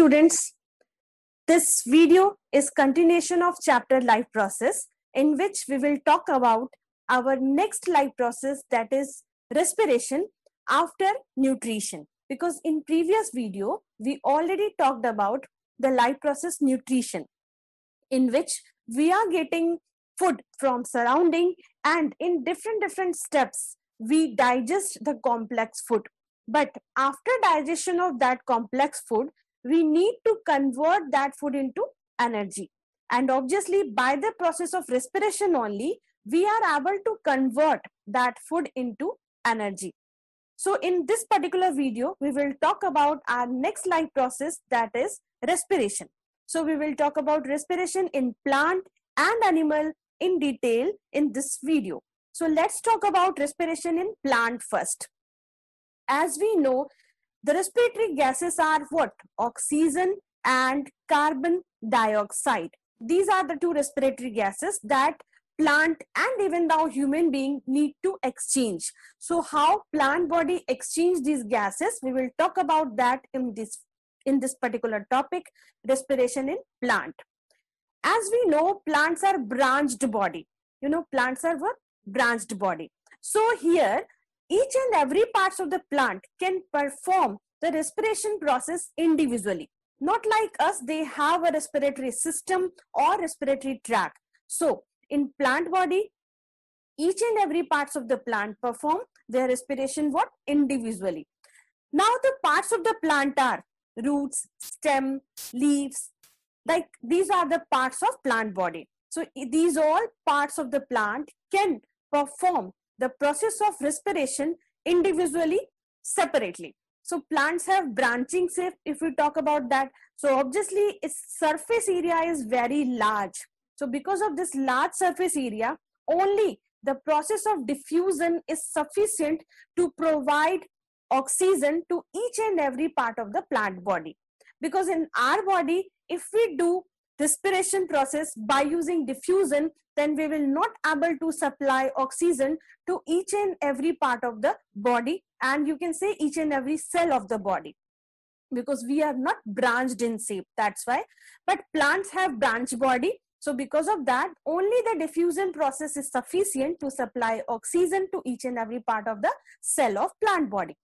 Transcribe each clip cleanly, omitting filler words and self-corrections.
students, this video is continuation of chapter life process, in which we will talk about our next life process, that is respiration after nutrition. Because in previous video we already talked about the life process nutrition, in which we are getting food from surrounding, and in different steps we digest the complex food. But after digestion of that complex food, we need to convert that food into energy, and obviously by the process of respiration only we are able to convert that food into energy. So in this particular video we will talk about our next life process, that is respiration. So we will talk about respiration in plant and animal in detail in this video. So let's talk about respiration in plant first. As we know, the respiratory gases are what? Oxygen and carbon dioxide. These are the two respiratory gases that plant and even now human being need to exchange. So how plant body exchange these gases, we will talk about that in this particular topic, respiration in plant. As we know, plants are branched body. Plants are what? Branched body. So here each and every parts of the plant can perform the respiration process individually. Not like us, they have a respiratory system or respiratory tract. So in plant body, each and every parts of the plant perform their respiration what? Individually. Now the parts of the plant are roots, stem, leaves. Like these are the parts of plant body. So these all parts of the plant can perform the process of respiration individually, separately. So plants have branching shape if we talk about that. So obviously its surface area is very large. So because of this large surface area, only the process of diffusion is sufficient to provide oxygen to each and every part of the plant body. Because in our body, if we do respiration process by using diffusion, then we will not able to supply oxygen to each and every part of the body, and you can say each and every cell of the body, because we are not branched in shape, that's why. But plants have branch body, so because of that only the diffusion process is sufficient to supply oxygen to each and every part of the cell of plant body.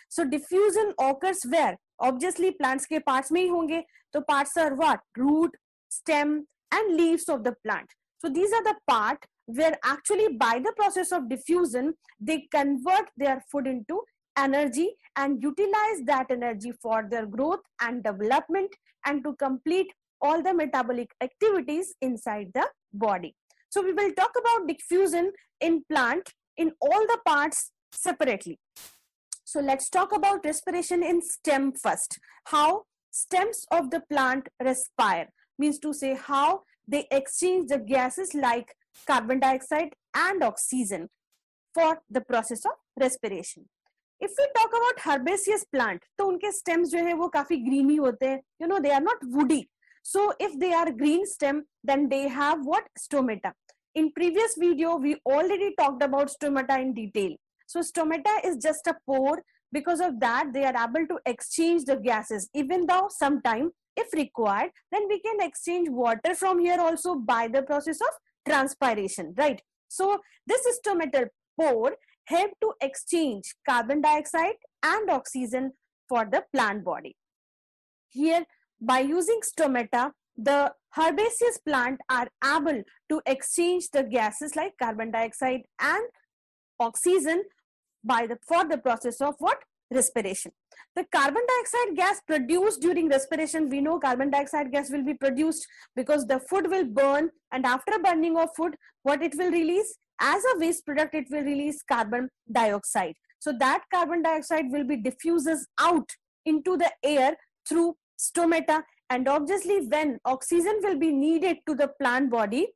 So diffusion occurs where? Obviously plants के parts में ही होंगे. तो parts are what? Root, stem and leaves of the plant. So these are the part where actually by the process of diffusion they convert their food into energy and utilize that energy for their growth and development and to complete all the metabolic activities inside the body. So we will talk about diffusion in plant in all the parts separately. So let's talk about respiration in stem first. How stems of the plant respire, means to say how they exchange the gases like carbon dioxide and oxygen for the process of respiration. If we talk about herbaceous plant, तो उनके stems जो है वो काफी greeny होते हैं. They are not woody. So if they are green stem, then they have what? Stomata. In previous video, we already talked about stomata in detail. So stomata is just a pore. Because of that, they are able to exchange the gases. Even though sometime, if required, then we can exchange water from here also by the process of transpiration, right? So this stomatal pore help to exchange carbon dioxide and oxygen for the plant body. Here, by using stomata, the herbaceous plant are able to exchange the gases like carbon dioxide and oxygen for the process of what? Respiration. The carbon dioxide gas produced during respiration, we know carbon dioxide gas will be produced because the food will burn, and after burning of food, what it will release? As a waste product, it will release carbon dioxide. So that carbon dioxide will be diffuses out into the air through stomata, and obviously when oxygen will be needed to the plant body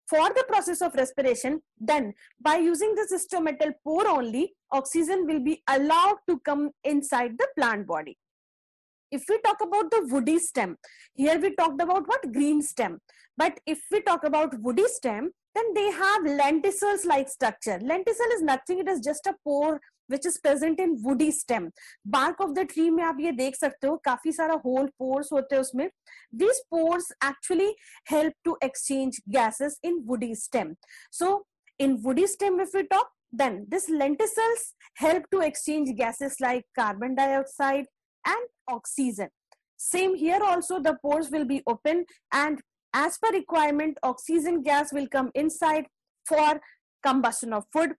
for the process of respiration, then by using the stomatal pore only, oxygen will be allowed to come inside the plant body. If we talk about the woody stem, here we talked about what? Green stem. But if we talk about woody stem, then they have lenticels like structure. Lenticel is nothing, it is just a pore which is present in woody stem. Bark of the tree में आप ये देख सकते हो काफी सारा hole pores होते हैं उसमें. These pores actually help to exchange gases in woody stem. So in woody stem, if we talk, then this lenticels help to exchange gases like carbon dioxide and oxygen. Same here also, the pores will be open, and as per requirement, oxygen gas will come inside for combustion of food.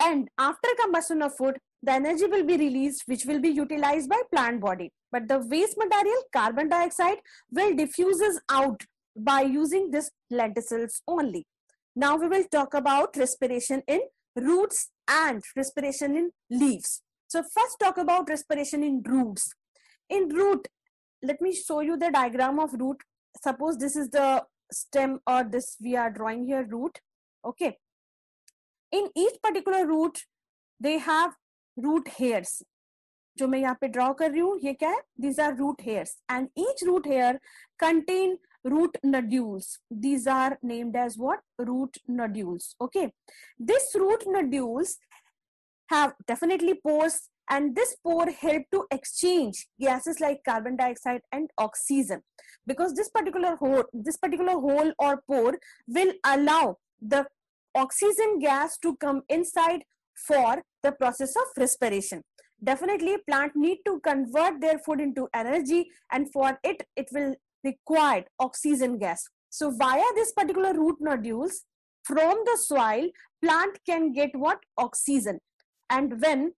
And after combustion of food, the energy will be released, which will be utilized by plant body. But the waste material, carbon dioxide, will diffuses out by using this lenticels only. Now we will talk about respiration in roots and respiration in leaves. So first talk about respiration in roots. In root, let me show you the diagram of root. Suppose this is the stem, or this we are drawing here root. Okay. In each particular root, they have root hairs. जो मैं यहाँ पे draw कर रही हूँ, ये क्या है? These are root hairs, and each root hair contain root nodules. These are named as what? Root nodules. Okay. This root nodules have definitely pores, and this pore help to exchange gases like carbon dioxide and oxygen, because this particular hole or pore will allow the oxygen gas to come inside for the process of respiration. Definitely plant need to convert their food into energy, and for it will require oxygen gas. So via this particular root nodules from the soil, plant can get what? Oxygen. And when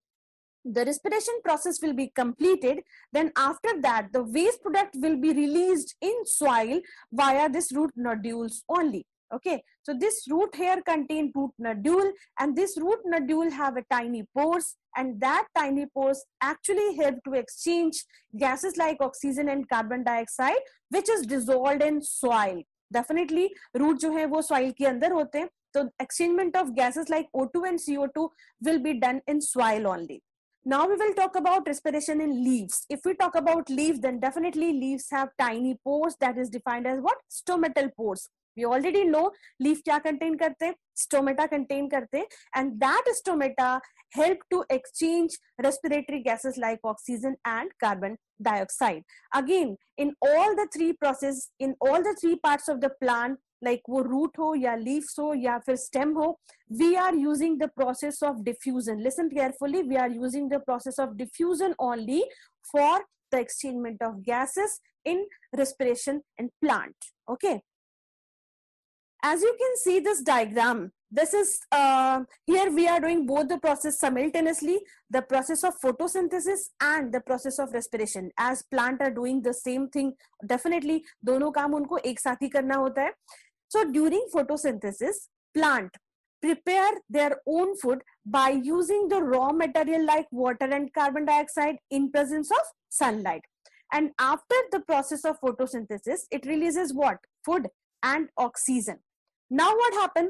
the respiration process will be completed, then after that the waste product will be released in soil via this root nodules only. Okay, so this root hair contain root nodule, and this root nodule have a tiny pores, and that tiny pores actually help to exchange gases like oxygen and carbon dioxide, which is dissolved in soil. Definitely root जो है वो soil के अंदर होते हैं, so exchangement of gases like O2 and CO2 will be done in soil only. Now we will talk about respiration in leaves. If we talk about leaves, then definitely leaves have tiny pores, that is defined as what? Stomatal pores. We already know leaf क्या contain करते हैं? Stomata contain करते हैं, and that stomata help to exchange respiratory gases like oxygen and carbon dioxide. Again, in all the three processes, in all the three parts of the plant, like वो root हो या leaves हो या फिर stem हो, we are using the process of diffusion. Listen carefully, we are using the process of diffusion only for the exchangement of gases in respiration in plant. Okay. As you can see this diagram, this is here we are doing both the process simultaneously, the process of photosynthesis and the process of respiration. As plant are doing the same thing, definitely दोनों काम उनको एक साथ ही करना होता है. So during photosynthesis, plant prepare their own food by using the raw material like water and carbon dioxide in presence of sunlight. And after the process of photosynthesis, it releases what? Food and oxygen. Now what happened?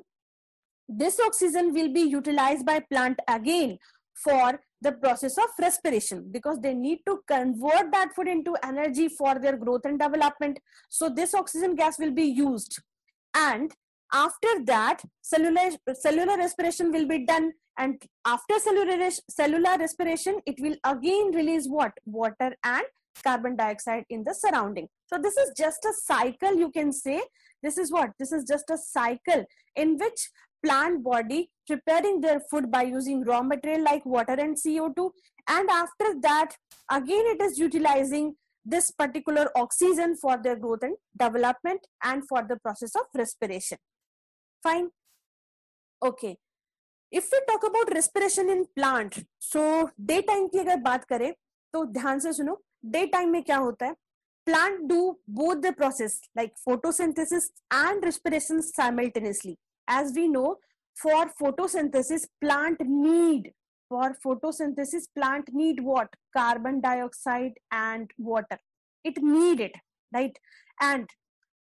This oxygen will be utilized by plant again for the process of respiration, because they need to convert that food into energy for their growth and development. So this oxygen gas will be used, and after that cellular respiration will be done, and after cellular respiration it will again release what? Water and carbon dioxide in the surrounding. So this is just a cycle, you can say. This is what? This is just a cycle in which plant body preparing their food by using raw material like water and CO2, and after that again it is utilizing this particular oxygen for their growth and development and for the process of respiration. Fine. Okay. If we talk about respiration in plant, so daytime की अगर बात करें तो ध्यान से सुनो, daytime में क्या होता है? Plant do both the process like photosynthesis and respiration simultaneously. As we know, for photosynthesis, plant need what? Carbon dioxide and water. It need it, right? And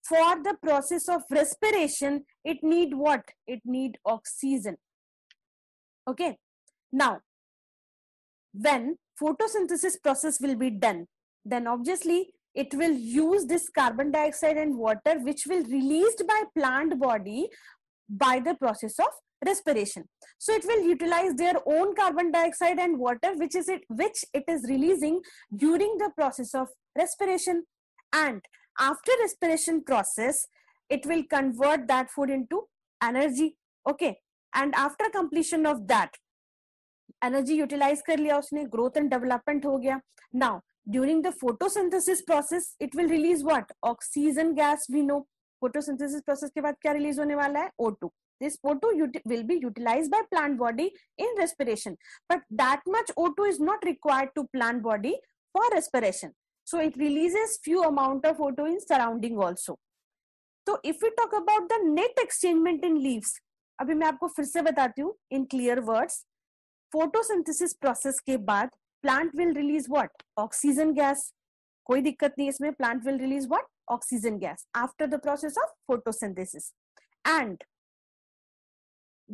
for the process of respiration, it need what? It need oxygen. Okay. Now, when photosynthesis process will be done, then obviously it will use this carbon dioxide and water, which will released by plant body by the process of respiration. So it will utilize their own carbon dioxide and water, which it is releasing during the process of respiration. And after respiration process, it will convert that food into energy. Okay, and after completion of that, energy utilise कर लिया उसने, growth and development हो गया. Now during the photosynthesis process it will release what? Oxygen gas. We know photosynthesis process के बाद क्या release होने वाला है? O2. This O2 will be utilized by plant body in respiration, but that much O2 is not required to plant body for respiration. So it releases few amount of O2 in surrounding also. So if we talk about the net exchangement in leaves, अभी मैं आपको फिर से बताती हूँ in clear words. Photosynthesis process के बाद plant will release what? Oxygen gas. कोई दिक्कत नहीं इसमें. Plant will release what? Oxygen gas after the process of photosynthesis. And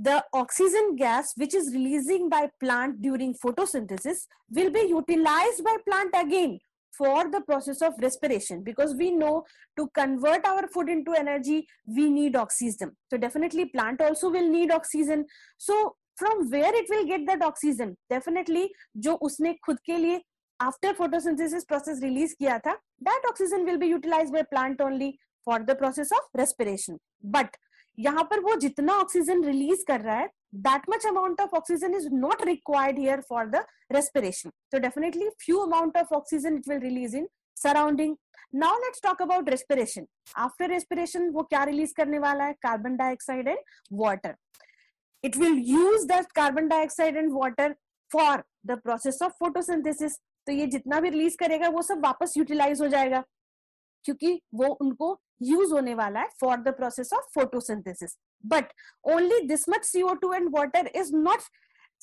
the oxygen gas which is releasing by plant during photosynthesis will be utilized by plant again for the process of respiration, because we know to convert our food into energy we need oxygen. So definitely plant also will need oxygen. So from where it will get that oxygen? Definitely जो उसने खुद के लिए after photosynthesis process release किया था, that oxygen will be utilized by plant only for the process of respiration. But यहाँ पर वो जितना ऑक्सीजन रिलीज कर रहा है, that much amount of oxygen is not required here for the respiration. So definitely few amount of oxygen it will release in surrounding. Now let's talk about respiration. After respiration वो क्या release करने वाला है? Carbon dioxide and water. It will use that carbon dioxide and water for the process of photosynthesis. तो ये जितना भी release करेगा वो सब वापस यूटिलाइज हो जाएगा, क्योंकि वो उनको यूज होने वाला है for the process of photosynthesis. But only this much CO2 and water is not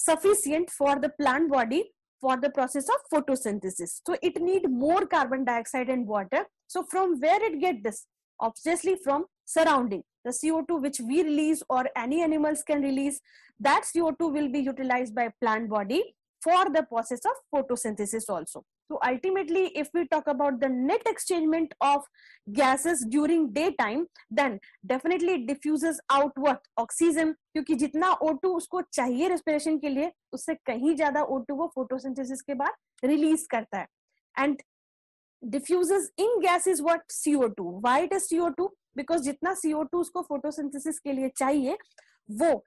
sufficient for the plant body for the process of photosynthesis. So it need more carbon dioxide and water. So from where it get this? Obviously from surrounding. The CO2 which we release or any animals can release, that CO2 will be utilized by plant body for the process of photosynthesis also. So ultimately, if we talk about the net exchangement of gases during daytime, then definitely it diffuses out what? Oxygen. क्योंकि जितना O2 उसको चाहिए respiration के लिए, उससे कहीं ज्यादा O2 वो photosynthesis के बाद release करता है. And diffuses in gas is what? CO2. Why it is CO2? Because जितना CO2 उसको photosynthesis के लिए चाहिए, वो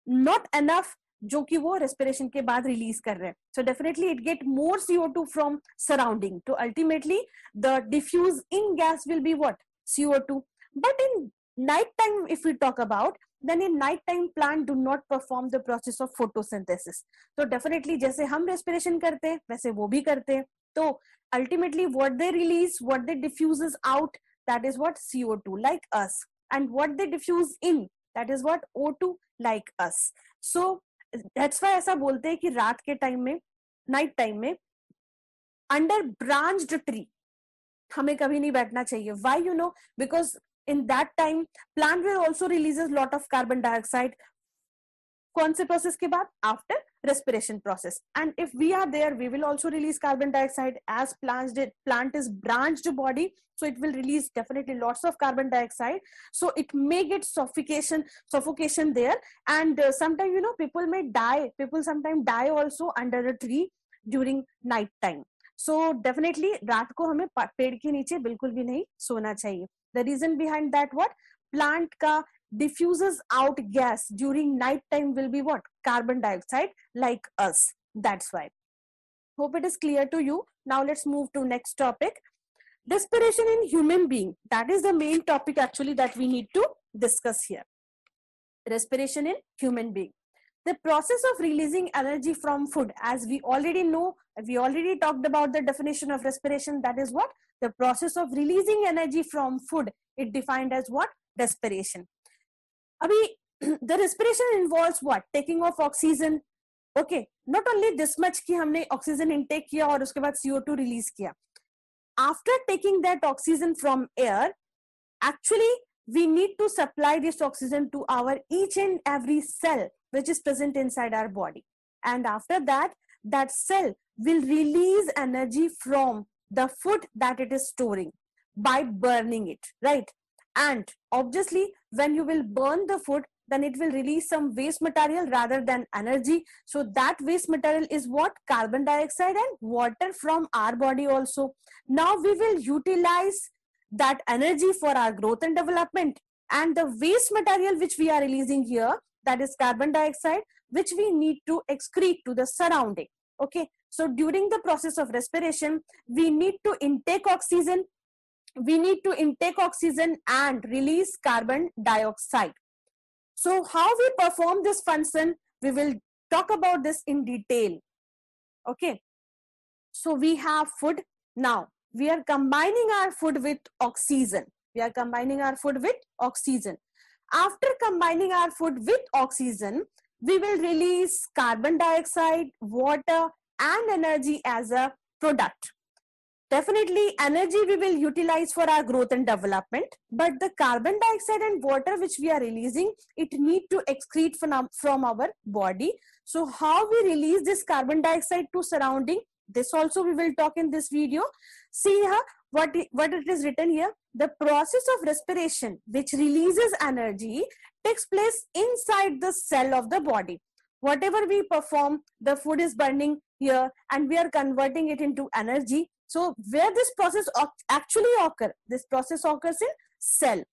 not enough जो कि वो रेस्पिरेशन के बाद रिलीज कर रहे हैं. So definitely it get more CO2 from surrounding. तो ultimately the diffuse in gas will be what? CO2. But in night time if we talk about, then in night time plant do not perform the process of photosynthesis. तो definitely जैसे हम respiration करते हैं वैसे वो भी करते हैं. तो ultimately what they release, what they diffuses out, that is what? CO2 like us. And what they diffuse in, that is what? O2 like us. So that's why ऐसा बोलते हैं कि रात के टाइम में, नाइट टाइम में, under branched tree हमें कभी नहीं बैठना चाहिए. Why? You know, because in that time plant will also releases lot of carbon dioxide. कौन से प्रोसेस के बाद? After respiration process. And if we are there, we will also release carbon dioxide. As plant is branched body, so it will release definitely lots of carbon dioxide. So it may get suffocation there. And sometimes, you know, people may die. People sometimes die also under a tree during night time. So definitely रात को हमें पेड़ के नीचे बिल्कुल भी नहीं सोना चाहिए. The reason behind that what? Plant का diffuses out gas during night time will be what? Carbon dioxide like us. That's why. Hope it is clear to you. Now let's move to next topic. Respiration in human being. That is the main topic actually that we need to discuss here. Respiration in human being. The process of releasing energy from food, as we already know, we already talked about the definition of respiration. That is what? The process of releasing energy from food. It defined as what? Respiration. Abhi, the respiration involves what? Taking of oxygen. Okay, not only this much कि हमने oxygen intake किया और उसके बाद CO2 release किया. After taking that oxygen from air, actually we need to supply this oxygen to our each and every cell which is present inside our body. And after that, that cell will release energy from the food that it is storing by burning it, right? And obviously when you will burn the food, then it will release some waste material rather than energy. So that waste material is what? Carbon dioxide and water from our body also. Now we will utilize that energy for our growth and development, and the waste material which we are releasing here, that is carbon dioxide, which we need to excrete to the surrounding. Okay, so during the process of respiration, we need to intake oxygen, and release carbon dioxide. So how we perform this function, we will talk about this in detail. Okay, so we have food. Now we are combining our food with oxygen. After combining our food with oxygen, we will release carbon dioxide, water, and energy as a product. Definitely energy we will utilize for our growth and development, but the carbon dioxide and water which we are releasing, it need to excrete from our body. So how we release this carbon dioxide to surrounding, this also we will talk in this video. See here what it is written here. The process of respiration which releases energy takes place inside the cell of the body. Whatever we perform, the food is burning here and we are converting it into energy. So where this process actually occurs? This process occurs in cell.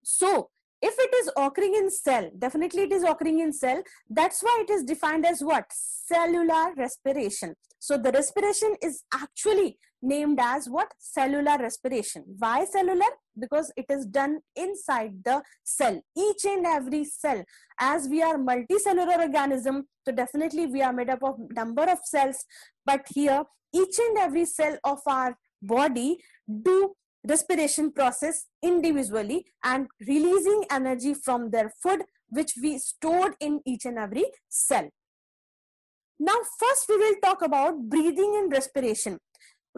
So if it is occurring in cell, definitely it is occurring in cell. That's why it is defined as what? Cellular respiration. So the respiration is actually named as what? Cellular respiration. Why cellular? Because it is done inside the cell, each and every cell. As we are multicellular organism, so definitely we are made up of number of cells, but here each and every cell of our body do respiration process individually and releasing energy from their food which we stored in each and every cell. Now first we will talk about breathing and respiration.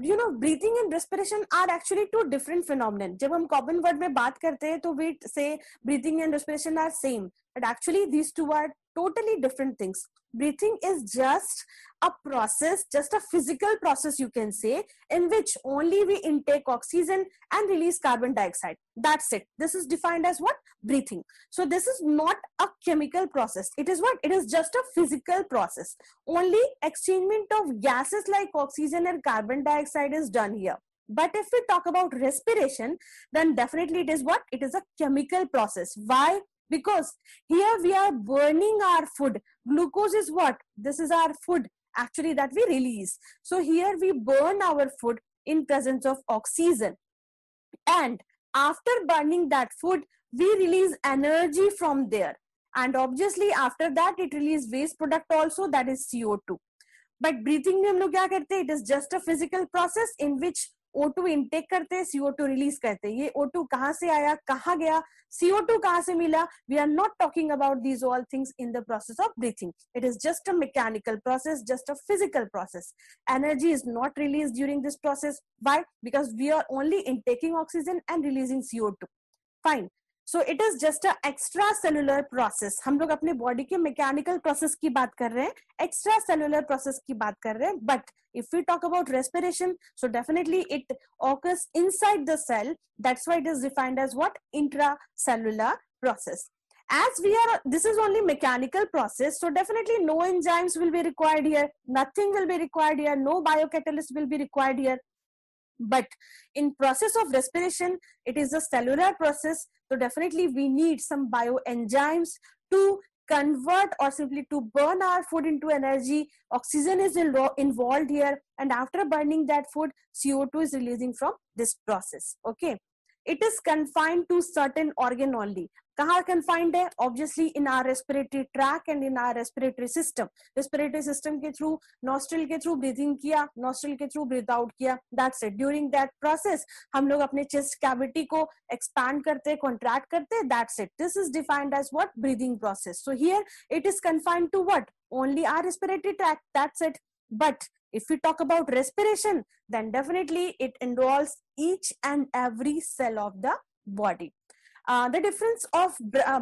You know, breathing and respiration are actually two different phenomena. जब हम common word में बात करते हैं तो we say breathing and respiration are same, but actually these two are totally different things. Breathing is just a process, just a physical process you can say, in which only we intake oxygen and release carbon dioxide. That's it. This is defined as what? Breathing. So this is not a chemical process. It is what? It is just a physical process. Only exchangement of gases like oxygen and carbon dioxide is done here. But if we talk about respiration, then definitely it is what? It is a chemical process. Why? Because here we are burning our food. Glucose is what? This is our food actually that we release. So here we burn our food in presence of oxygen. And after burning that food, we release energy from there. And obviously after that, it releases waste product also, that is CO2. But breathing में हम लोग क्या करते हैं? It is just a physical process in which O2 intake करते हैं, CO2 release करते हैं. ये O2 कहाँ से आया, कहाँ गया, CO2 कहाँ से मिला? We are not talking about these all things in the process of breathing. It is just a mechanical process, just a physical process. Energy is not released during this process. Why? Because we are only intaking oxygen and releasing CO2. Fine. So it is just a extracellular process. हम लोग अपने body के mechanical process की बात कर रहे हैं, extracellular process की बात कर रहे हैं. But if we talk about respiration, so definitely it occurs inside the cell. That's why it is defined as what? Intracellular process. As we are, this is only mechanical process, so definitely no enzymes will be required here. Nothing will be required here. No biocatalyst will be required here. But in process of respiration, it is a cellular process. So definitely we need some bioenzymes to convert or simply to burn our food into energy. Oxygen is involved here. And after burning that food, CO2 is releasing from this process. Okay. It is confined to certain organ only. कहाँ confined है? Obviously in our respiratory tract and in our respiratory system. Respiratory system के through, nostril के through breathing किया, nostril के through breathe out किया. That's it. During that process, हम लोग अपने chest cavity को expand करते, contract करते. That's it. This is defined as what? Breathing process. So here it is confined to what? Only our respiratory tract. That's it. But if we talk about respiration, then definitely it involves each and every cell of the body. The difference of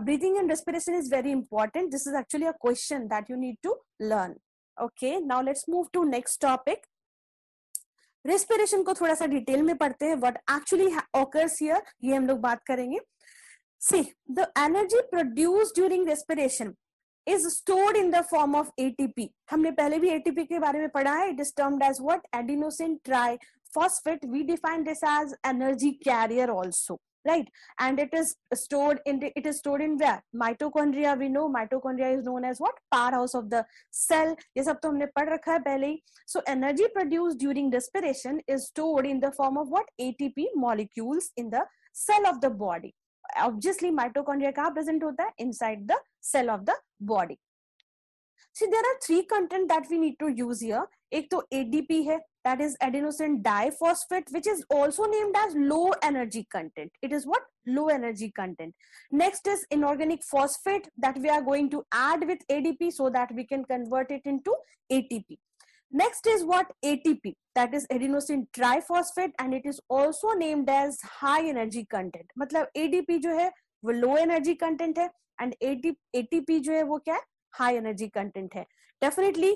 breathing and respiration is very important. This is actually a question that you need to learn. Okay, now let's move to next topic. Respiration को थोड़ा सा detail में पढ़ते हैं. What actually occurs here, ये हम लोग बात करेंगे. See, the energy produced during respiration is stored in the form of ATP. हमने पहले भी ATP के बारे में पढ़ा है. It is termed as what? Adenosine triphosphate. We define this as energy carrier also, right? And it is stored in where? Mitochondria. We know mitochondria is known as what? Powerhouse of the cell. ये सब तो हमने पढ़ रखा है पहले ही. So energy produced during respiration is stored in the form of what? ATP molecules in the cell of the body. Obviously mitochondria कहाँ present होता है? Inside the cell of the body. See, there are three content that we need to use here. एक तो ADP है, that is adenosine diphosphate, which is also named as low energy content. It is what? Low energy content. Next is inorganic phosphate that we are going to add with ADP so that we can convert it into ATP. Next is what? ATP, that is adenosine triphosphate, and it is also named as high energy content. मतलब ADP जो है वो low energy content है, and ATP जो है वो क्या है? High energy content है. Definitely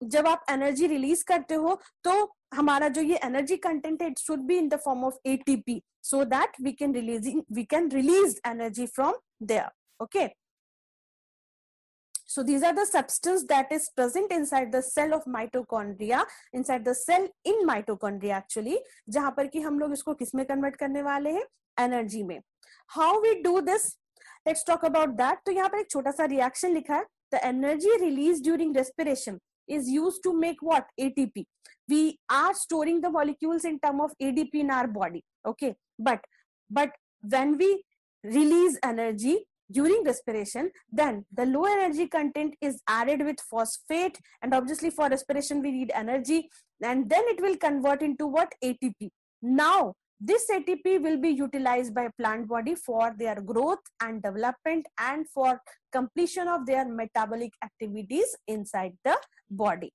जब आप energy release करते हो तो हमारा जो ये energy content है, it should be in the form of ATP so that we can release energy from there. Okay. So these are the substance that is present inside the cell of mitochondria, inside the cell in mitochondria actually, जहां पर कि हम लोग इसको किस में convert करने वाले हैं? Energy में. How we do this? Let's talk about that. तो यहाँ पर एक छोटा सा reaction लिखा है. The energy released during respiration is used to make what? ATP. We are storing the molecules in term of ADP in our body. Okay, but when we release energy during respiration, then the low energy content is added with phosphate, and obviously for respiration we need energy, and then it will convert into what? ATP. Now this ATP will be utilized by plant body for their growth and development and for completion of their metabolic activities inside the body.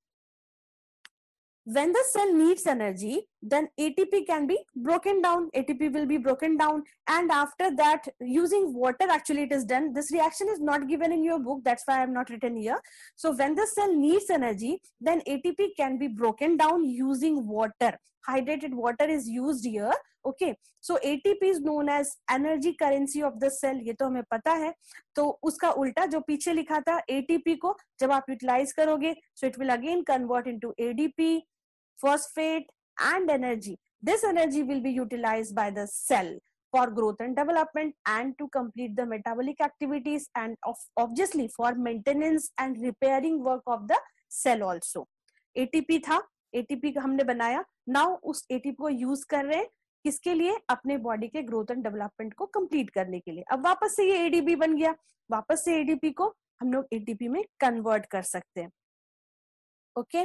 When the cell needs energy, then ATP can be broken down. ATP will be broken down, and after that, using water, actually it is done. This reaction is not given in your book, that's why I have not written here. So when the cell needs energy, then ATP can be broken down using water. Hydrated water is used here. Okay, so ATP is known as energy currency of the cell. ये तो हमें पता है. तो उसका उल्टा जो पीछे लिखा था ATP को जब आप utilize करोगे, so it will again convert into ADP, phosphate and energy. This energy will be utilized by the cell for growth and development and to complete the metabolic activities and obviously for maintenance and repairing work of the cell also. ATP था, ATP का हमने बनाया. Now उस ATP को use कर रहे हैं किसके लिए? अपने बॉडी के ग्रोथ एंड डेवलपमेंट को कंप्लीट करने के लिए. अब वापस से ये ADP बन गया. वापस से ADP को हम लोग ATP में कन्वर्ट कर सकते हैं. Okay.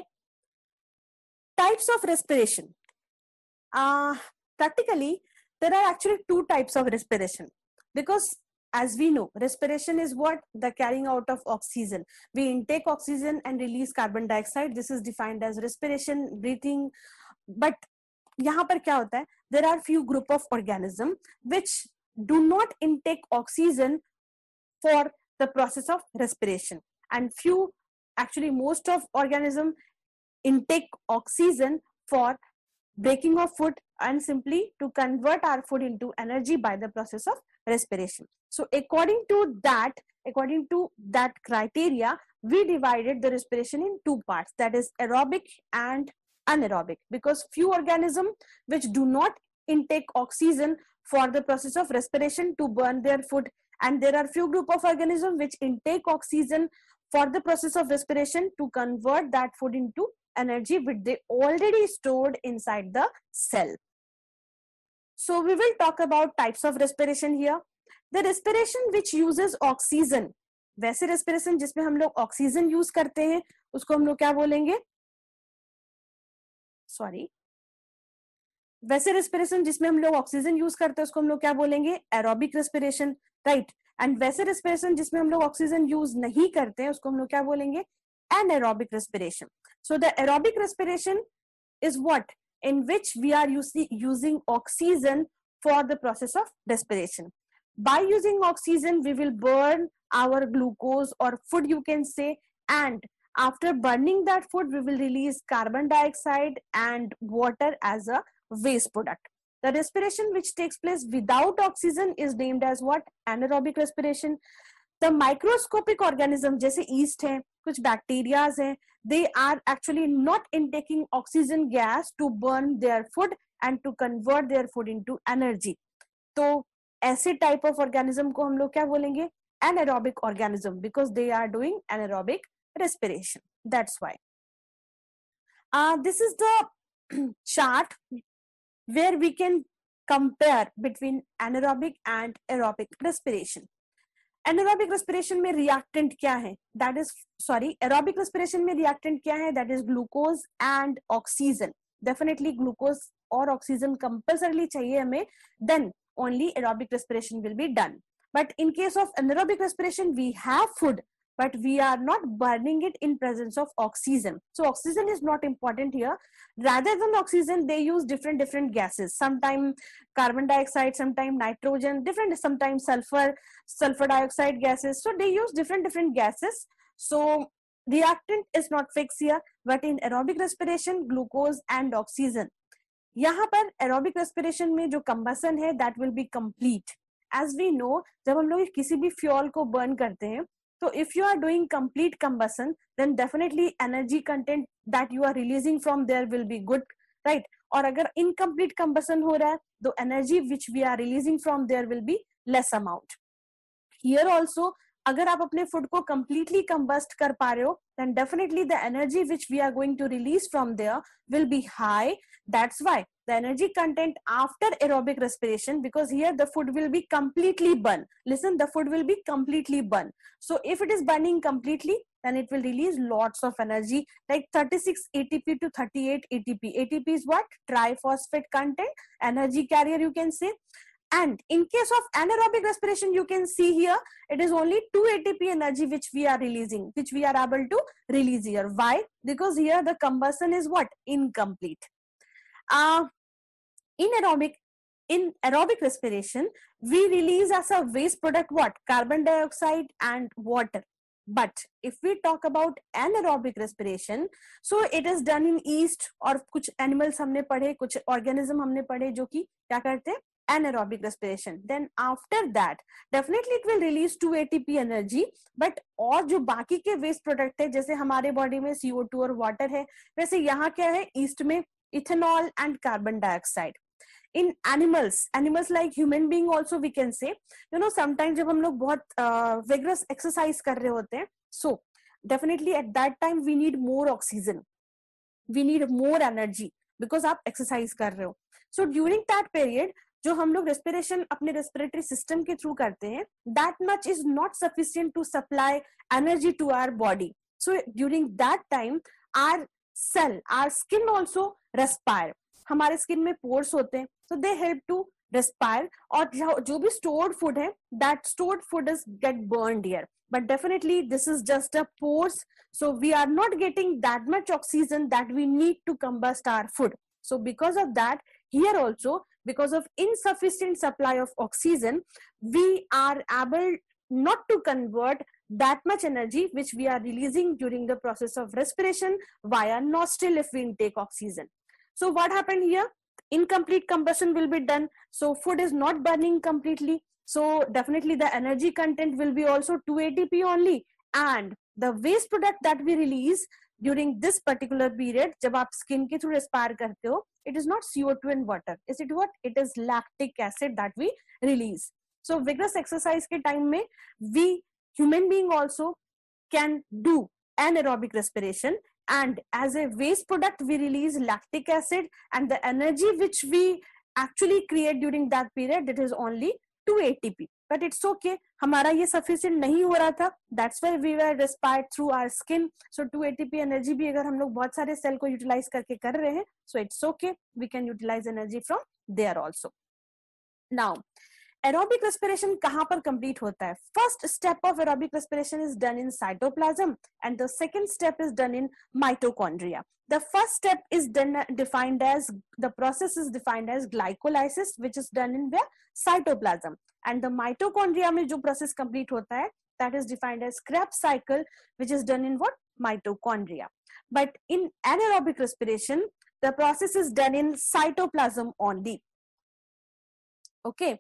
Types of respiration. Practically, there are actually two types of respiration, because as we know, respiration is what? The carrying out of oxygen. We intake oxygen and release carbon dioxide. This is defined as respiration, breathing. But यहाँ पर क्या होता है? There are few group of organism which do not intake oxygen for the process of respiration, and few, actually most of organism intake oxygen for breaking of food and simply to convert our food into energy by the process of respiration. So according to that criteria, we divided the respiration in two parts, that is aerobic and anaerobic, because few organisms which do not intake oxygen for the process of respiration to burn their food, and there are few group of organisms which intake oxygen for the process of respiration to convert that food into energy which they already stored inside the cell. So we will talk about types of respiration here. The respiration which uses oxygen, वैसे respiration जिसमें हम लोग oxygen use करते हैं उसको हम लोग क्या बोलेंगे? Sorry. वैसे respiration जिसमें हम लोग oxygen use करते हैं उसको हम लोग क्या बोलेंगे? Aerobic respiration, right? And वैसे respiration जिसमें हम लोग oxygen use नहीं करते हैं उसको हम लोग क्या बोलेंगे? Anaerobic respiration. So the aerobic respiration is what? In which we are using oxygen for the process of respiration. By using oxygen, we will burn our glucose or food, you can say, and after burning that food, we will release carbon dioxide and water as a waste product. The respiration which takes place without oxygen is named as what? Anaerobic respiration. The microscopic organism जैसे yeast है, कुछ bacterias हैं, they are actually not intaking oxygen gas to burn their food and to convert their food into energy. तो ऐसे type of organism को हम लोग क्या बोलेंगे? Anaerobic organism, because they are doing anaerobic respiration. That's why. This is the chart where we can compare between anaerobic and aerobic respiration. Anaerobic respiration में reactant क्या है? That is, sorry, aerobic respiration में reactant क्या है? That is glucose and oxygen. Definitely glucose और oxygen compulsorily चाहिए हमें, then only aerobic respiration will be done. But in case of anaerobic respiration, we have food, but we are not burning it in presence of oxygen. So oxygen is not important here. Rather than oxygen, they use different gases. Sometimes carbon dioxide, sometimes nitrogen, sometimes sulfur dioxide gases. So they use different gases. So reactant is not fixed here, but in aerobic respiration, glucose and oxygen. यहाँ पर aerobic respiration में जो combustion है, that will be complete. As we know, जब हम लोग किसी भी fuel को burn करते हैं, so if you are doing complete combustion, then definitely energy content that you are releasing from there will be good, right? और अगर incomplete combustion हो रहा है, the energy which we are releasing from there will be less amount. Here also, अगर आप अपने food को completely combust कर पा रहे हो, then definitely the energy which we are going to release from there will be high. That's why the energy content after aerobic respiration, because here the food will be completely burned. Listen, the food will be completely burned. So if it is burning completely, then it will release lots of energy, like 36 ATP to 38 ATP. ATP is what? Triphosphate content, energy carrier you can say. And in case of anaerobic respiration, you can see here, it is only 2 ATP energy which we are releasing, which we are able to release here. Why? Because here the combustion is what? Incomplete. In aerobic respiration, we release as a waste product what? Carbon dioxide and water. But if we talk about anaerobic respiration, so it is done in yeast, और कुछ animals हमने पढ़े, कुछ organism हमने पढ़े जो कि क्या करते हैं? Anaerobic respiration. Then after that, definitely it will release 2 ATP energy. But और जो बाकी के waste product है, जैसे हमारे body में CO2 और water है, वैसे यहाँ क्या है? Yeast में ethanol and carbon dioxide. In animals like human being also we can say, you know, sometimes जब हम लोग बहुत vigorous exercise कर रहे होते हैं, so definitely at that time we need more oxygen, we need more energy because आप exercise कर रहे हो. So during that period जो हम लोग respiration अपने respiratory system के through करते हैं, that much is not sufficient to supply energy to our body. So during that time our skin also respire. हमारे स्किन में पोर्स होते हैं, so they help to respire. और जो भी stored food है, that stored food is get burned here. But definitely this is just a pores, so we are not getting that much oxygen that we need to combust our food. So because of that, here also, because of insufficient supply of oxygen, we are able not to convert that much energy which we are releasing during the process of respiration via nostril if we intake oxygen. So what happened here? Incomplete combustion will be done. So food is not burning completely. So definitely the energy content will be also 2 ATP only. And the waste product that we release during this particular period, जब आप skin के through respire करते हो, it is not CO2 and water. Is it what? It is lactic acid that we release. So vigorous exercise के time में we human being also can do anaerobic respiration. And as a waste product, we release lactic acid, and the energy which we actually create during that period, that is only 2 ATP. But it's okay, हमारा ये sufficient नहीं हो रहा था. That's why we were respired through our skin. So 2 ATP energy भी अगर हम लोग बहुत सारे cell को utilize करके कर रहे हैं, so it's okay, we can utilize energy from there also. Now, aerobic respiration कहाँ पर complete होता है? First step of aerobic respiration is done in cytoplasm, and the second step is done in mitochondria. The first step is defined as glycolysis, which is done in the cytoplasm, and the mitochondria में जो process complete होता है, that is defined as Krebs cycle, which is done in what? Mitochondria. But in anaerobic respiration, the process is done in cytoplasm only. Okay.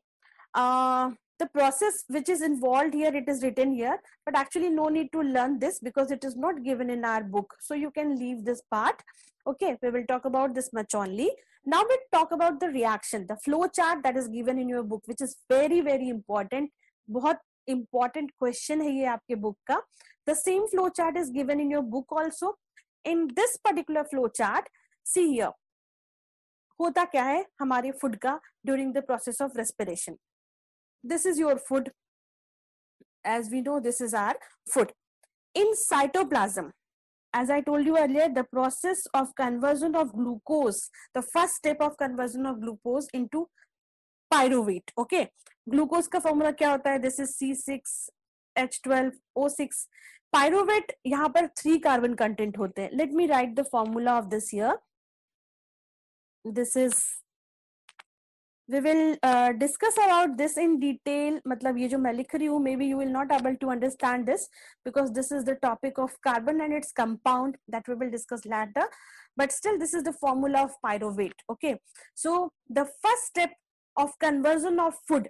The process which is involved here, it is written here, but actually no need to learn this because it is not given in our book, so you can leave this part. Okay, we will talk about this much only. Now we talk about the reaction, the flow chart that is given in your book, which is very very important. बहुत important question है ये आपके book का. The same flow chart is given in your book also. In this particular flow chart, see here, होता क्या है हमारे food का during the process of respiration. This is your food. As we know, this is our food. In cytoplasm, as I told you earlier, the process of conversion of glucose, the first step of conversion of glucose into pyruvate. Okay, glucose का formula क्या होता है? This is C6H12O6. Pyruvate, यहाँ पर 3 carbon content होते हैं. Let me write the formula of this here. This is, we will discuss about this in detail. मतलब ये जो मैं लिख रही हूँ, maybe you will not able to understand this because this is the topic of carbon and its compound that we will discuss later. But still, this is the formula of pyruvate. Okay, so the first step of conversion of food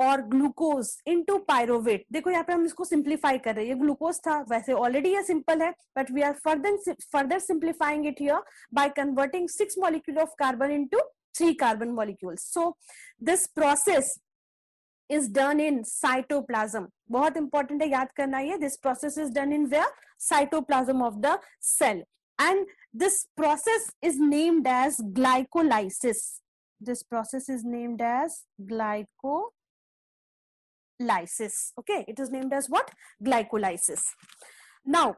और glucose into pyruvate. देखो यहाँ पे हम इसको simplify कर रहे हैं. ये ग्लूकोज था, वैसे ऑलरेडी ये सिंपल है, but we are further simplifying it here by converting 6 molecule of carbon into 3 carbon molecules. So this process is done in cytoplasm. बहुत important है, याद करना ये. This process is done in the cytoplasm of the cell, and this process is named as glycolysis. This process is named as glycolysis. Okay, it is named as what? Glycolysis. Now,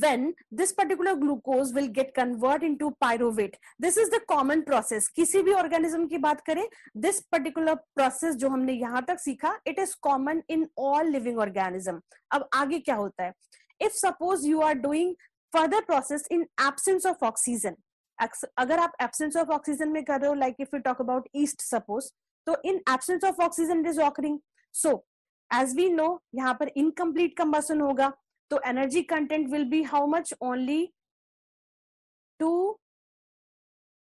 when this particular glucose will get converted into pyruvate, this is the common process. किसी भी organism की बात करें, this particular process जो हमने यहाँ तक सीखा, it is common in all living organism. अब आगे क्या होता है? If suppose you are doing further process in absence of oxygen, अगर आप absence of oxygen में कर रहे हो, like if we talk about yeast suppose, तो in absence of oxygen it is occurring. So as we know, यहाँ पर incomplete combustion होगा, so energy content will be how much? Only 2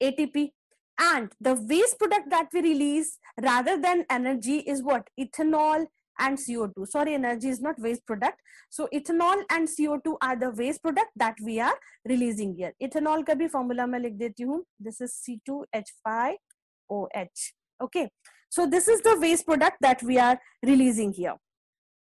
ATP. And the waste product that we release rather than energy is what? Ethanol and CO2. Sorry, energy is not waste product. So ethanol and CO2 are the waste product that we are releasing here. Ethanol का भी formula मैं लिख देती हूँ. This is C2H5OH. Okay. So this is the waste product that we are releasing here.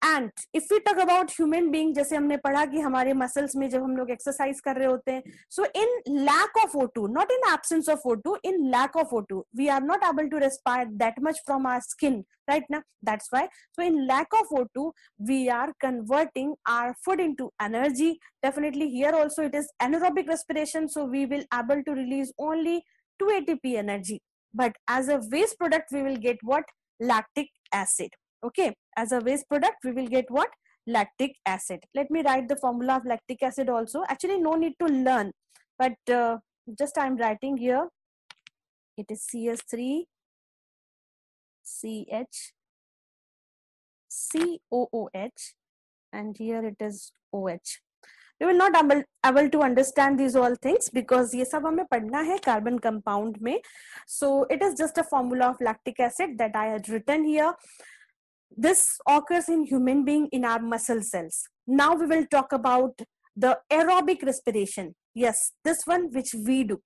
And if we talk about human being, जैसे हमने पढ़ा कि हमारे मसल्स में जब हम लोग एक्सरसाइज कर रहे होते हैं, so in lack of O2, not in absence of O2, in lack of O2, we are not able to respire that much from our skin, right now. That's why, so in lack of O2, we are converting our food into energy. Definitely here also it is anaerobic respiration, so we will able to release only 2 ATP energy. But as a waste product, we will get what? Lactic acid. Okay, as a waste product, we will get what? Lactic acid. Let me write the formula of lactic acid also. Actually, no need to learn, but just I'm writing here. It is CS3CH COOH, and here it is OH. You will not able to understand these all things because ये सब हमें पढ़ना है carbon compound में. So it is just a formula of lactic acid that I had written here. This occurs in human being in our muscle cells. Now we will talk about the aerobic respiration. Yes, this one which we do.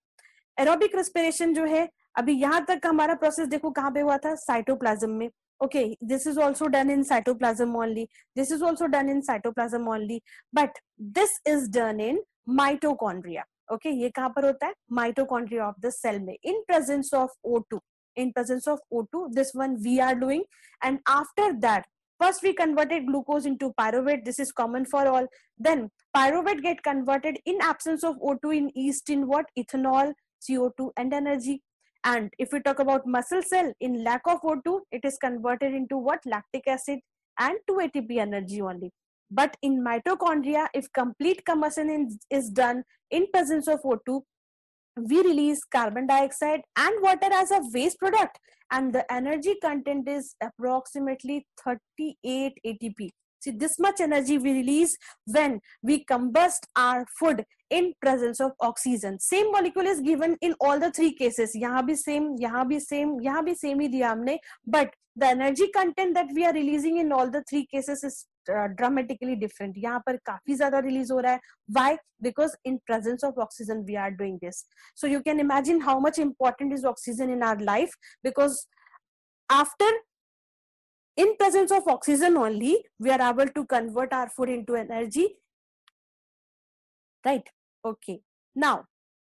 Aerobic respiration जो है, अभी यहाँ तक का हमारा process देखो कहाँ पे हुआ था? Cytoplasm में. Okay, this is also done in cytoplasm only. This is also done in cytoplasm only. But this is done in mitochondria. Okay, ये कहाँ पर होता है? Mitochondria of the cell में. In presence of O2. In presence of O2, this one we are doing. And after that, first we converted glucose into pyruvate. This is common for all. Then pyruvate get converted in absence of O2 in yeast in what? Ethanol, CO2 and energy. And if we talk about muscle cell, in lack of O2, it is converted into what? Lactic acid and 2 ATP energy only. But in mitochondria, if complete combustion is done in presence of O2, we release carbon dioxide and water as a waste product, and the energy content is approximately 38 ATP. See, this much energy we release when we combust our food in presence of oxygen. Same molecule is given in all the three cases. यहाँ भी same, यहाँ भी same, यहाँ भी same ही दिया हमने. But the energy content that we are releasing in all the three cases is dramatically different. यहाँ पर काफी ज़्यादा release हो रहा है. Why? Because in presence of oxygen we are doing this. So you can imagine how much important is oxygen in our life, because after in presence of oxygen only we are able to convert our food into energy, right? Okay, now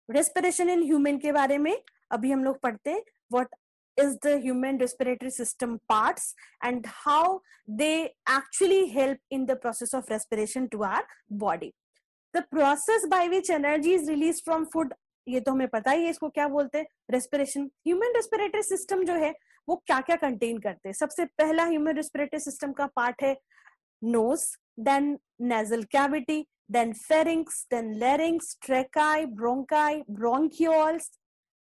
respiration in human के बारे में अभी हम लोग पढ़ते हैं. What is the human respiratory system parts and how they actually help in the process of respiration to our body. The process by which energy is released from food, ये तो हमें पता ही है. इसको क्या बोलते हैं? रेस्पिरेशन. ह्यूमन रेस्पिरेटरी सिस्टम जो है वो क्या क्या कंटेन करते हैं? सबसे पहला ह्यूमन रेस्पिरेटरी सिस्टम का पार्ट है nose, then nasal cavity, then pharynx, then larynx, trachea, bronchi, bronchioles,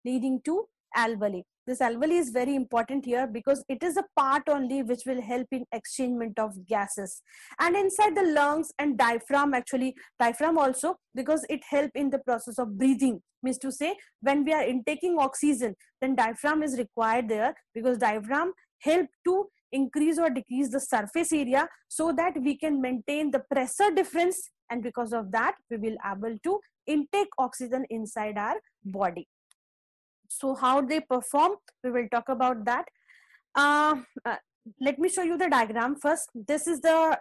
leading to alveoli. This alveoli is very important here because it is a part only which will help in exchangement of gases. And inside the lungs and diaphragm, actually diaphragm also, because it help in the process of breathing. Means to say, when we are intaking oxygen, then diaphragm is required there, because diaphragm help to increase or decrease the surface area so that we can maintain the pressure difference, and because of that we will able to intake oxygen inside our body. So how they perform, we will talk about that. Let me show you the diagram first. This is the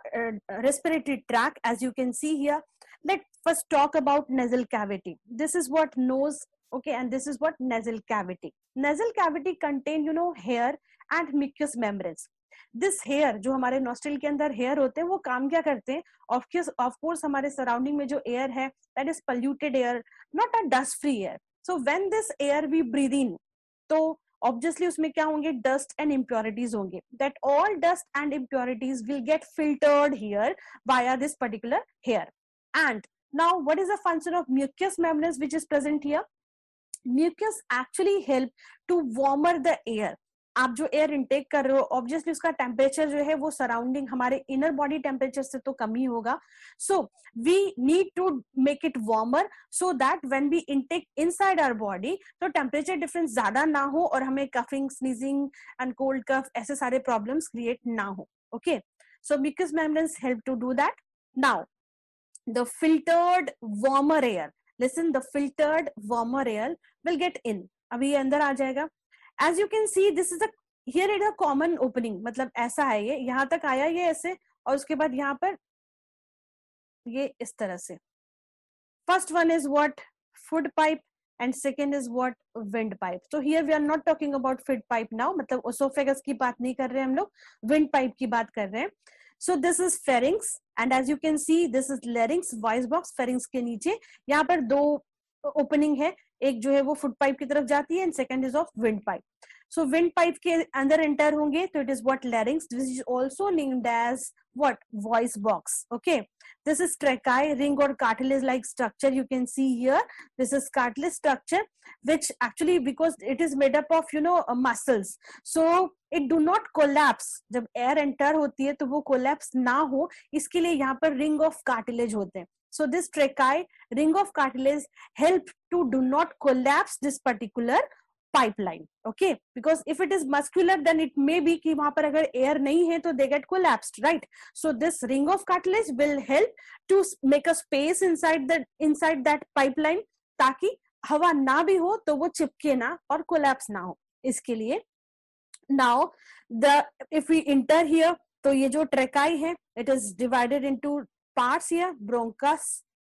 respiratory tract, as you can see here. Let's first talk about nasal cavity. This is what nose, okay, and this is what nasal cavity. Nasal cavity contain, you know, hair and mucous membranes. This hair जो हमारे nostril के अंदर hair होते हैं वो काम क्या करते हैं? ऑफ कोर्स हमारे सराउंडिंग में जो एयर है that is polluted air, not a dust free air. So when this air we breathe in, तो ऑब्वियसली उसमें क्या होंगे? डस्ट एंड इम्प्योरिटीज होंगे. That all dust and impurities will get filtered here via this particular hair. And now what is the function of mucus membranes which is present here? Mucus actually help to warmer the air. आप जो air intake कर रहे हो obviously उसका temperature जो है वो surrounding हमारे इनर बॉडी टेम्परेचर से तो कम ही होगा. So we need to make it warmer so that when we intake inside our body तो टेम्परेचर डिफरेंस ज्यादा ना हो और हमें coughing, sneezing and cold cough ऐसे सारे प्रॉब्लम्स क्रिएट ना हो. Okay, so mucous membranes help to do that. Now the filtered warmer air, listen, the filtered warmer air will get in. अभी ये अंदर आ जाएगा. As you can see, this is a here it is a common opening. मतलब ऐसा है, ये यहाँ तक आया ये ऐसे, और उसके बाद यहाँ पर ये इस तरह से. First one is what? Food pipe, and second is what? Wind pipe. So here we are not talking about food pipe now. मतलब esophagus की बात नहीं कर रहे हैं हम लोग, wind pipe की बात कर रहे हैं. So this is pharynx, and as you can see, this is larynx, voice box. pharynx के नीचे यहाँ पर दो ओपनिंग है, एक जो है वो फुट पाइप की तरफ जाती है and second is of windpipe. So windpipe के अंदर एंटर होंगे तो it is what? Larynx. This is also named as what? Voice box. Okay, this is trachea, ring और cartilage like structure. You can see here this is cartilage structure which actually because it is made up of, you know, muscles, so it do not collapse. जब air enter होती है तो वो collapse ना हो इसके लिए यहाँ पर रिंग ऑफ कार्टिलेज होते हैं. So this tracheae, ring of cartilage, help to do not collapse this particular pipeline. Okay, because if it is muscular, then it may be कि वहां पर अगर air नहीं है तो they get collapsed, right? So this ring of cartilage will help to make a space inside that pipeline, ताकि हवा ना भी हो तो वो चिपके ना और collapse ना हो. इसके लिए now if we enter here, तो ये जो tracheae है, it is divided into parts here, bronchus,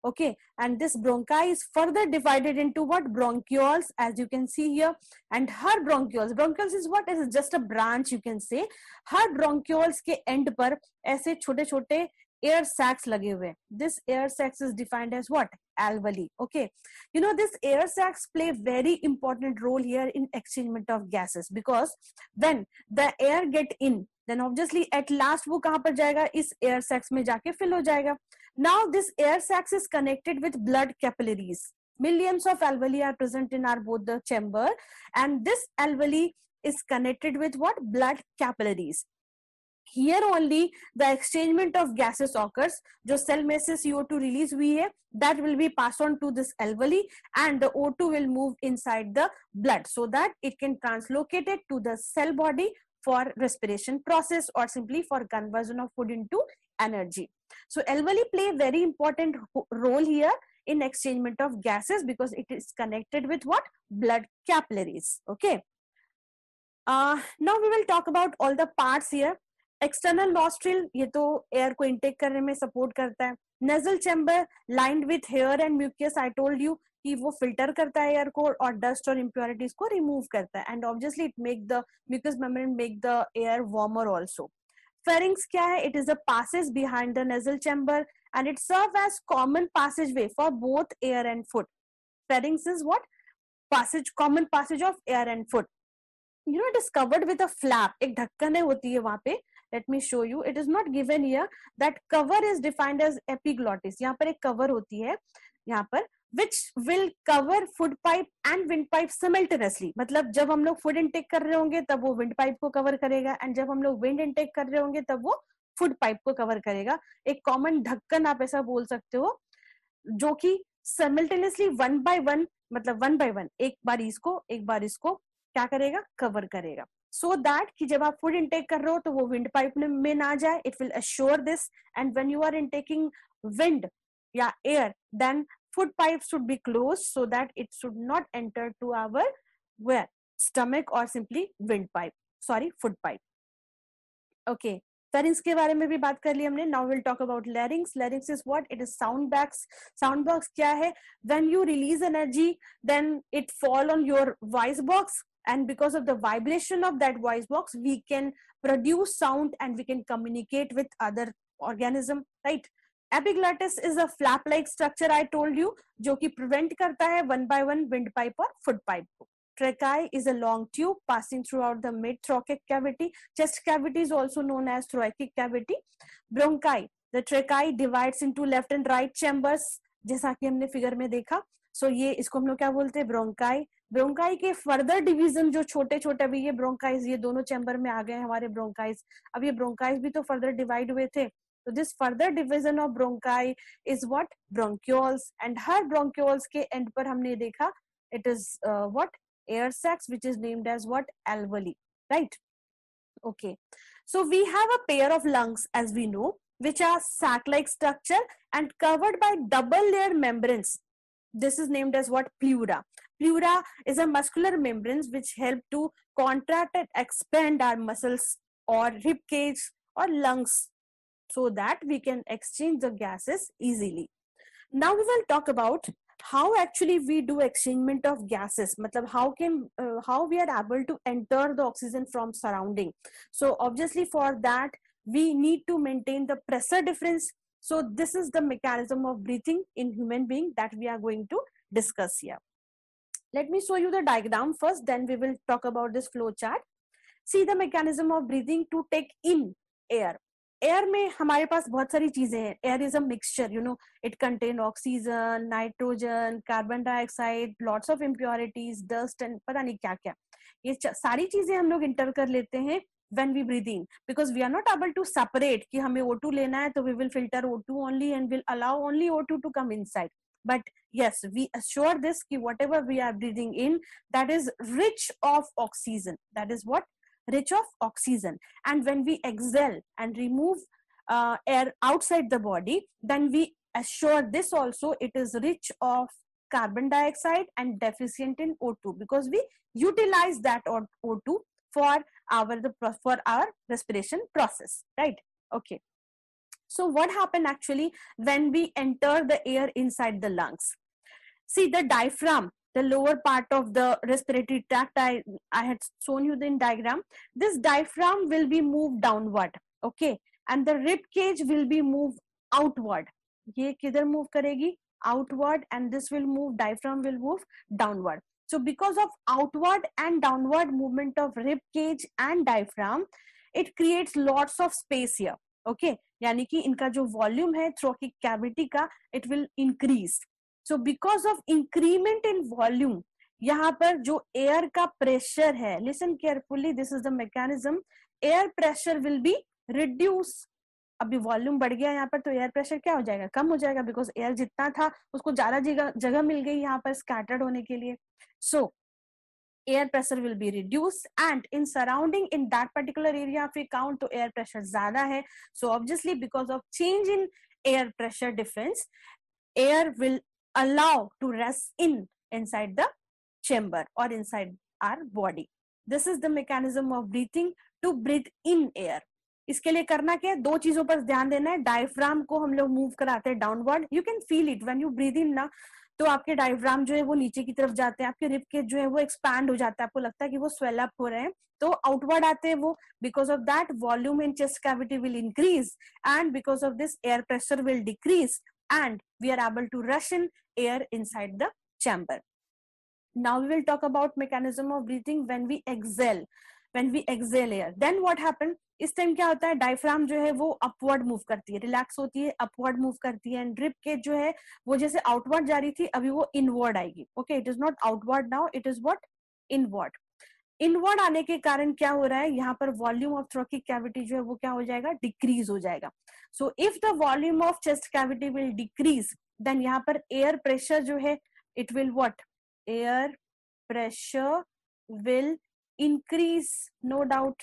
okay, and this bronchi is further divided into what? Bronchioles, as you can see here. And her bronchioles is what? It is just a branch, you can say. Her bronchioles के end पर ऐसे छोटे छोटे air sacs लगे हुए. This air sacs is defined as what? Alveoli. Okay, you know, this air sacs play very important role here in exchangement of gases, because when the air get in, then obviously at last वो कहाँ पर जाएगा? इस air sacs में जाके fill हो जाएगा. Now this air sacs is connected with blood capillaries. Millions of alveoli are present in our both the chamber, and this alveoli is connected with what? Blood capillaries. here only the exchangement of gases occurs. जो cell में से CO2 release हुई है, that will be passed on to this alveoli, and the O2 will move inside the blood so that it can translocate it to the cell body for respiration process or simply for conversion of food into energy. So alveoli play a very important role here in exchangement of gases because it is connected with what? Blood capillaries. Okay. Now we will talk about all the parts here. External nostril, ये तो air को intake करने में support करता है. Nasal chamber lined with hair and mucus, I told you कि वो filter करता है air को और dust और impurities को remove करता है. And obviously it make the mucous membrane make the air warmer also. Pharynx क्या है? It is a passage behind the nasal chamber and it serves as common passageway for both air and food. Pharynx is what? Passage, common passage of air and food. You know, it is covered with a flap. एक ढक्कन है होती है वहाँ पे. Let me show you. It is not given here. That cover is defined as epiglottis. यहाँ पर एक cover होती है यहाँ पर, which will cover food pipe and windpipe simultaneously. मतलब जब हम लोग food intake कर रहे होंगे तब वो windpipe को cover करेगा, and जब हम लोग wind intake कर रहे होंगे तब वो food pipe को cover करेगा. एक common ढक्कन आप ऐसा बोल सकते हो, जो कि simultaneously one by one, मतलब one by one, एक बार इसको क्या करेगा? कवर करेगा. So that कि जब आप फूड इनटेक कर रहे हो तो वो विंड पाइप में ना जाए. It will assure this. And when you are intaking wind या air, then food pipes should be closed so that it should not enter to our where? Stomach or simply wind pipe. Sorry, food pipe. Okay. Pharynx के बारे में भी बात कर ली हमने. Now we'll talk about larynx. Larynx is what? It is sound box. Sound box क्या है? When you release energy, then it fall on your voice box. And because of the vibration of that voice box, we can produce sound and we can communicate with other organism, right? Epiglottis is a flap-like structure I told you, जो कि prevent करता है one by one windpipe और food pipe को. Tracheae is a long tube passing throughout the mid-thoracic cavity. Chest cavity is also known as thoracic cavity. Bronchi, the tracheae divides into left and right chambers, जैसा कि हमने figure में देखा. So ये इसको हम लोग क्या बोलते हैं? ब्रोंकाई. ब्रोंकाई के फर्दर डिवीजन जो छोटे छोटे, अभी ये ब्रोंकाइज, ये दोनों चैम्बर में आ गए हमारे ब्रोंकाइज. अब ये ब्रोंकाइज भी तो फर्दर डिवाइड हुए थे. तो this further division of bronchi is what? Bronchioles. And her bronchioles के एंड पर हमने देखा it is what? Air sacs, which is named as what? Alveoli, right? Okay. So we have a pair of lungs, as we know, which are sac-like structure and covered by double layer membranes. This is named as what? Pleura. Pleura is a muscular membranes which help to contract and expand our muscles or rib cage or lungs so that we can exchange the gases easily. Now we will talk about how actually we do exchangement of gases. मतलब how we are able to enter the oxygen from surrounding. So obviously for that we need to maintain the pressure difference. So this is the mechanism of breathing in human being that we are going to discuss here. Let me show you the diagram first, then we will talk about this flow chart. See the mechanism of breathing to take in air. Air में हमारे पास बहुत सारी चीजें हैं. Air is a mixture, you know, it contain oxygen, nitrogen, carbon dioxide, lots of impurities, dust and पता नहीं क्या क्या. ये सारी चीजें हम लोग इंटर कर लेते हैं when we breathe in, because we are not able to separate कि हमें O2 लेना है तो we will filter O2 only and will allow only O2 to come inside. But yes, we assure this कि whatever we are breathing in, that is rich of oxygen. That is what? Rich of oxygen. And when we exhale and remove air outside the body, then we assure this also it is rich of carbon dioxide and deficient in O2, because we utilize that O2 for our respiration process, right? Okay. So what happened actually when we enter the air inside the lungs? See the diaphragm, the lower part of the respiratory tract, I had shown you in diagram. This diaphragm will be moved downward, okay, and the rib cage will be moved outward. ये किधर move करेगी? Outward, and this will move, diaphragm will move downward. So because of outward and downward movement of rib cage and diaphragm, it creates lots of space here, okay. यानी कि इनका जो volume है thoracic cavity का, it will increase. So because of increment in volume, यहाँ पर जो air का pressure है, listen carefully, this is the mechanism, air pressure will be reduce, अभी वॉल्यूम बढ़ गया यहाँ पर तो एयर प्रेशर क्या हो जाएगा, कम हो जाएगा, बिकॉज एयर जितना था उसको ज्यादा जगह मिल गई यहाँ पर स्कैटर्ड होने के लिए. सो air pressure will be reduced, and in surrounding in that particular area if we count to air pressure zyada hai. So obviously because of change in air pressure difference, air will allow to rest in inside the chamber or inside our body. This is the mechanism of breathing, to breathe in air. इसके लिए करना क्या है, दो चीजों पर ध्यान देना है. डायफ्राम को हम लोग मूव कराते हैं downward. You can feel it when you breathe in ना, तो आपके डायफ्राम जो है वो नीचे की तरफ जाते हैं, आपके रिब केज जो है वो एक्सपैंड हो जाता है, आपको लगता है कि वो स्वेल अप हो रहे हैं, तो आउटवर्ड आते हैं वो. Because of that volume in chest cavity will increase, and because of this air pressure will decrease, and we are able to rush in air inside the chamber. Now we will talk about mechanism of breathing when we exhale. When we exhale air, then what happen? इस time क्या होता है, diaphragm जो है वो upward move करती है, relax होती है, अपवर्ड मूव करती है, एंड ड्रिप केज जो है वो जैसे आउटवर्ड जा रही थी अभी वो इनवर्ड आएगी. Okay, it is not outward now, it is what, inward. Inward आने के कारण क्या हो रहा है, यहाँ पर वॉल्यूम ऑफ थ्रोकिक कैविटी जो है वो क्या हो जाएगा, डिक्रीज हो जाएगा. So if the volume of chest cavity will decrease, then यहाँ पर एयर प्रेशर जो है it will what, air pressure will increase. No doubt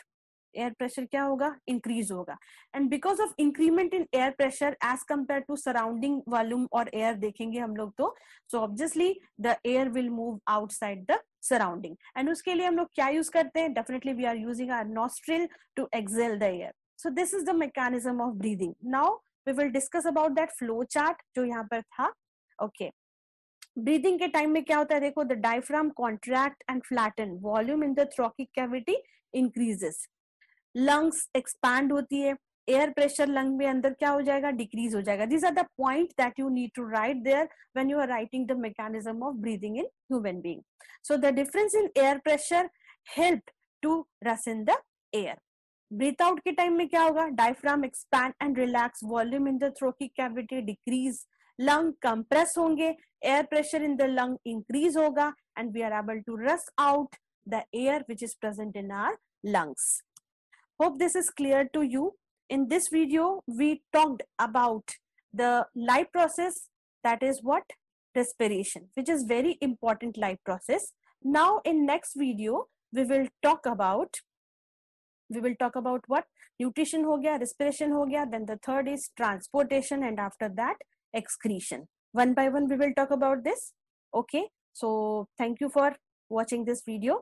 air pressure क्या होगा, इंक्रीज होगा. And because of increment in air pressure as compare to surrounding volume और air देखेंगे हम लोग तो, so obviously the air will move outside the surrounding. And उसके लिए हम लोग क्या यूज करते हैं, definitely we are using our nostril to exhale the air. So this is the mechanism of breathing. Now we will discuss about that flow chart जो यहाँ पर था. ओके, ब्रीदिंग के टाइम में क्या होता है, देखो, the diaphragm contract and flatten, volume in the thoracic cavity increases, lungs expand होती है, एयर प्रेशर लंग में अंदर क्या हो जाएगा, डिक्रीज हो जाएगा. These are the point that you need to write there when you are writing the mechanism of breathing in human being. So the difference in air pressure help to rush in the air. Breathe out के time में क्या होगा, diaphragm expand and relax, volume in the thoracic cavity decrease, lung compress होंगे, air pressure in the lung increase होगा, and we are able to rush out the air which is present in our lungs. Hope this is clear to you. In this video, we talked about the life process, that is what, respiration, which is very important life process. Now in next video, we will talk about what, nutrition हो गया, respiration हो गया, then the third is transportation, and after that excretion. One by one we will talk about this. Okay, so thank you for watching this video.